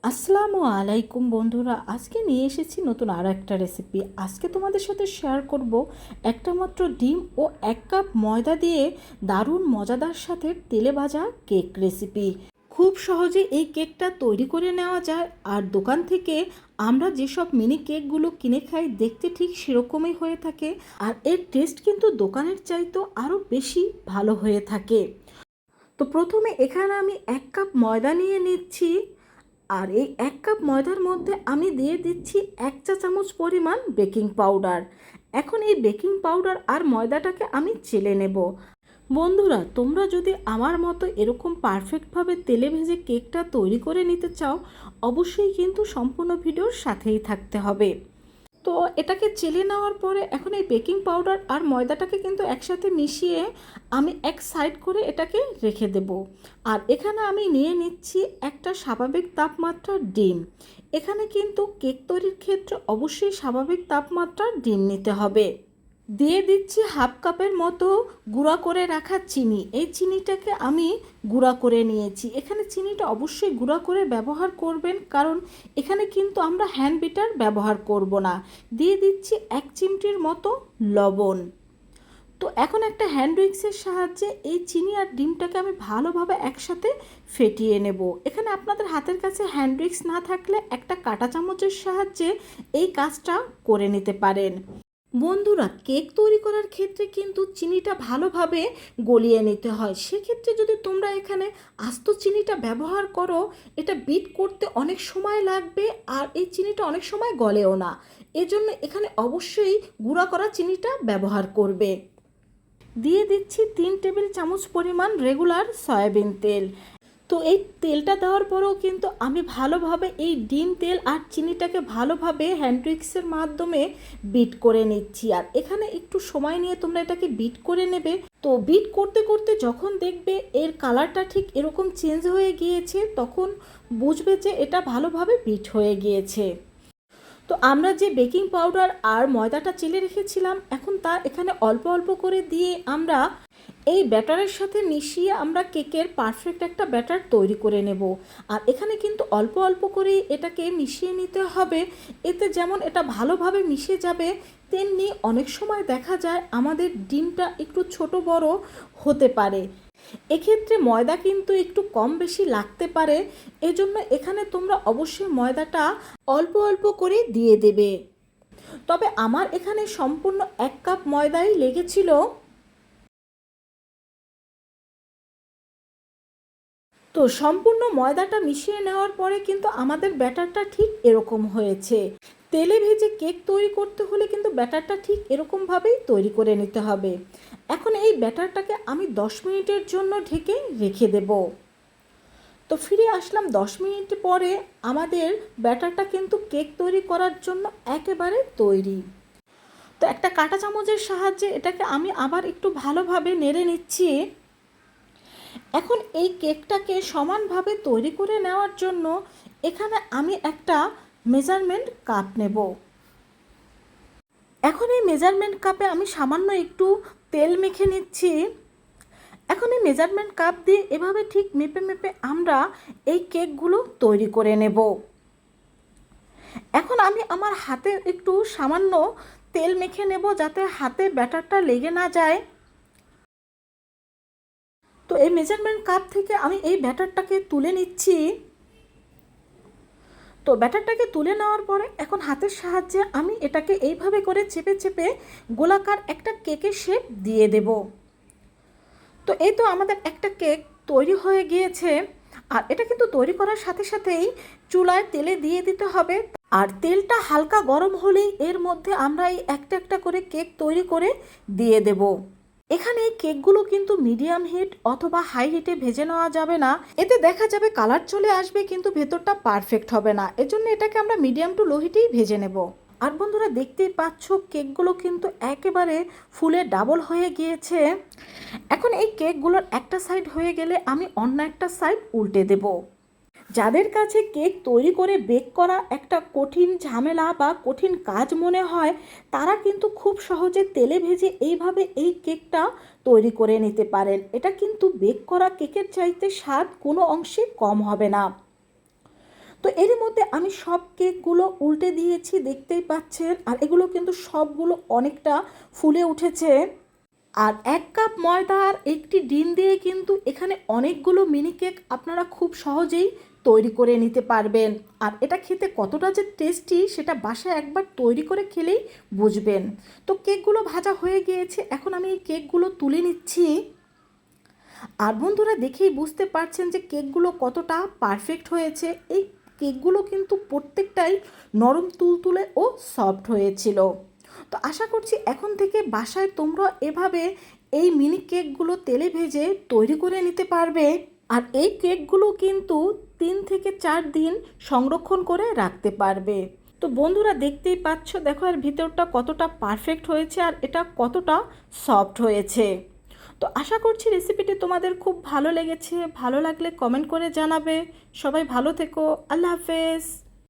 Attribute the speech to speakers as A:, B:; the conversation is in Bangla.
A: আসসালামু আলাইকুম বন্ধুরা, আজকে নিয়ে এসেছি নতুন আরও একটা রেসিপি। আজকে তোমাদের সাথে শেয়ার করব একটা মাত্র ডিম ও 1 কাপ ময়দা দিয়ে দারুণ মজাদার সাথে তেলে ভাজা কেক রেসিপি। খুব সহজে এই কেকটা তৈরি করে নেওয়া যায়, আর দোকান থেকে আমরা যেসব মিনি কেকগুলো কিনে খাই দেখতে ঠিক সেরকমই হয়ে থাকে, আর এর টেস্ট কিন্তু দোকানের চাইতেও আরও বেশি ভালো হয়ে থাকে। তো প্রথমে এখানে আমি 1 কাপ ময়দা নিয়ে নিচ্ছি, আর এই 1 কাপ ময়দার মধ্যে আমি দিয়ে দিচ্ছি 1 চা চামচ পরিমাণ বেকিং পাউডার। এখন এই বেকিং পাউডার আর ময়দাটাকে আমি চেলে নেব। বন্ধুরা, তোমরা যদি আমার মতো এরকম পারফেক্টভাবে তেলে ভেজে কেকটা তৈরি করে নিতে চাও, অবশ্যই কিন্তু সম্পূর্ণ ভিডিওর সাথেই থাকতে হবে। তো এটাকে চেলে নেওয়ার পরে এখন এই বেকিং পাউডার আর ময়দাটাকে কিন্তু একসাথে মিশিয়ে আমি এক সাইড করে এটাকে রেখে দেব। আর এখানে আমি নিয়ে নিচ্ছি একটা স্বাভাবিক তাপমাত্রার ডিম। এখানে কিন্তু কেক তৈরির ক্ষেত্রে অবশ্যই স্বাভাবিক তাপমাত্রার ডিম নিতে হবে। দিয়ে দিচ্ছি 1/2 কাপের মতো গুঁড়া করে রাখা চিনি। এই চিনিটাকে আমি গুঁড়া করে নিয়েছি। এখানে চিনিটা অবশ্যই গুঁড়া করে ব্যবহার করবেন, কারণ এখানে কিন্তু আমরা হ্যান্ড বিটার ব্যবহার করব না। দিয়ে দিচ্ছি 1 চিমটির মতো লবণ। তো এখন একটা হ্যান্ড উইক্সের সাহায্যে এই চিনি আর ডিমটাকে আমি ভালোভাবে একসাথে ফেটিয়ে নেব। এখানে আপনাদের হাতের কাছে হ্যান্ড উইক্স না থাকলে একটা কাঁটা চামচের সাহায্যে এই কাজটা করে নিতে পারেন। বন্ধুরা, কেক তৈরি করার ক্ষেত্রে কিন্তু চিনিটা ভালোভাবে গলিয়ে নিতে হয়। সেক্ষেত্রে যদি তোমরা এখানে আস্ত চিনিটা ব্যবহার করো, এটা বিট করতে অনেক সময় লাগবে, আর এই চিনিটা অনেক সময় গলেও না। এজন্য এখানে অবশ্যই গুঁড়া করা চিনিটা ব্যবহার করবে। দিয়ে দিচ্ছি 3 টেবিল চামচ পরিমাণ রেগুলার সয়াবিন তেল। তো এই তেলটা দেওয়ার পরেও কিন্তু আমি ভালোভাবে এই ডিম তেল আর চিনিটাকে ভালোভাবে হ্যান্ড উইক্সের মাধ্যমে বিট করে নিচ্ছি। আর এখানে একটু সময় নিয়ে তোমরা এটাকে বিট করে নেবে। তো বিট করতে করতে যখন দেখবে এর কালারটা ঠিক এরকম চেঞ্জ হয়ে গিয়েছে, তখন বুঝবে যে এটা ভালোভাবে বিট হয়ে গিয়েছে। তো আমরা যে বেকিং পাউডার আর ময়দাটা চেলে রেখেছিলাম, এখন তা এখানে অল্প অল্প করে দিয়ে আমরা এই ব্যাটারের সাথে মিশিয়ে আমরা কেকের পারফেক্ট একটা ব্যাটার তৈরি করে নেব। আর এখানে কিন্তু অল্প অল্প করেই এটাকে মিশিয়ে নিতে হবে। এতে যেমন এটা ভালোভাবে মিশে যাবে, তেমনি অনেক সময় দেখা যায় আমাদের ডিমটা একটু ছোট বড় হতে পারে। এক্ষেত্রে ময়দা কিন্তু একটু কম বেশি লাগতে পারে। এজন্য এখানে তোমরা অবশ্যই ময়দাটা অল্প অল্প করে দিয়ে দেবে। তবে আমার এখানে সম্পূর্ণ 1 কাপ ময়দাই লেগেছিল। তো সম্পূর্ণ ময়দাটা মিশিয়ে নেওয়ার পরে কিন্তু আমাদের ব্যাটারটা ঠিক এরকম হয়েছে। তেলে ভেজে কেক তৈরি করতে হলে কিন্তু ব্যাটারটা ঠিক এরকমভাবেই তৈরি করে নিতে হবে। এখন এই ব্যাটারটাকে আমি 10 মিনিটের জন্য ঢেকে রেখে দেব। তো ফিরে আসলাম 10 মিনিট পরে। আমাদের ব্যাটারটা কিন্তু কেক তৈরি করার জন্য একেবারে তৈরি। তো একটা কাঁটা চামচের সাহায্যে এটাকে আমি আবার একটু ভালোভাবে নেড়ে নিচ্ছি। এখন এই কেকটাকে সমানভাবে তৈরি করে নেওয়ার জন্য এখানে আমি একটা মেজারমেন্ট কাপ নেব। এখন এই মেজারমেন্ট কাপে আমি সামান্য একটু তেল মেখে নিচ্ছি। এখন এই মেজারমেন্ট কাপ দিয়ে এভাবে ঠিক মেপে মেপে আমরা এই কেকগুলো তৈরি করে নেব। এখন আমি আমার হাতে একটু সামান্য তেল মেখে নেব, যাতে হাতে ব্যাটারটা লেগে না যায়। তো এই মেজারমেন্ট কাপ থেকে আমি এই ব্যাটারটাকে তুলে নিচ্ছি। তো ব্যাটারটাকে তুলে নেওয়ার পরে এখন হাতের সাহায্যে আমি এটাকে এইভাবে করে চেপে চেপে গোলাকার একটা কেকের শেপ দিয়ে দেব। তো এই তো আমাদের একটা কেক তৈরি হয়ে গিয়েছে। আর এটা কিন্তু তৈরি করার সাথে সাথেই চুলায় তেলে দিয়ে দিতে হবে। আর তেলটা হালকা গরম হলেই এর মধ্যে আমরা এই একটা একটা করে কেক তৈরি করে দিয়ে দেব। এখানে এই কেকগুলো কিন্তু মিডিয়াম হিট অথবা হাই হিটে ভেজে নেওয়া যাবে না। এতে দেখা যাবে কালার চলে আসবে, কিন্তু ভেতরটা পারফেক্ট হবে না। এজন্য এটাকে আমরা মিডিয়াম টু লো হিটেই ভেজে নেব। আর বন্ধুরা, দেখতেই পাচ্ছ কেকগুলো কিন্তু একেবারে ফুলে ডাবল হয়ে গিয়েছে। এখন এই কেকগুলোর একটা সাইড হয়ে গেলে আমি অন্য একটা সাইড উল্টে দেব। যাদের কাছে কেক তৈরি করে বেক করা একটা কঠিন ঝামেলা বা কঠিন কাজ মনে হয়, তারা কিন্তু খুব সহজে তেলে ভেজে এইভাবে এই কেকটা তৈরি করে নিতে পারেন। এটা কিন্তু বেক করা কেকের চাইতে স্বাদ কোনো অংশে কম হবে না। তো এরই মধ্যে আমি সব কেকগুলো উল্টে দিয়েছি, দেখতেই পাচ্ছেন। আর এগুলো কিন্তু সবগুলো অনেকটা ফুলে উঠেছে। আর 1 কাপ ময়দা আর একটি ডিম দিয়ে কিন্তু এখানে অনেকগুলো মিনি কেক আপনারা খুব সহজেই তৈরি করে নিতে পারবেন। আর এটা খেতে কতটা যে টেস্টি সেটা বাসায় একবার তৈরি করে খেলেই বুঝবেন। তো কেকগুলো ভাজা হয়ে গিয়েছে, এখন আমি এই কেকগুলো তুলে নিচ্ছি। আর বন্ধুরা দেখেই বুঝতে পারছেন যে কেকগুলো কতটা পারফেক্ট হয়েছে। এই কেকগুলো কিন্তু প্রত্যেকটাই নরম তুলতুলে ও সফট হয়েছিল। তো আশা করছি এখন থেকে বাসায় তোমরা এভাবে এই মিনি কেকগুলো তেলে ভেজে তৈরি করে নিতে পারবে। আর এই কেকগুলো কিন্তু 3 থেকে 4 দিন সংরক্ষণ করে রাখতে পারবে। তো বন্ধুরা দেখতেই পাচ্ছ, দেখো এর ভিতরটা কতটা পারফেক্ট হয়েছে আর এটা কতটা সফট হয়েছে। তো আশা করছি রেসিপিটি তোমাদের খুব ভালো লেগেছে। ভালো লাগলে কমেন্ট করে জানাবে। সবাই ভালো থেকো। আল্লাহ হাফেজ।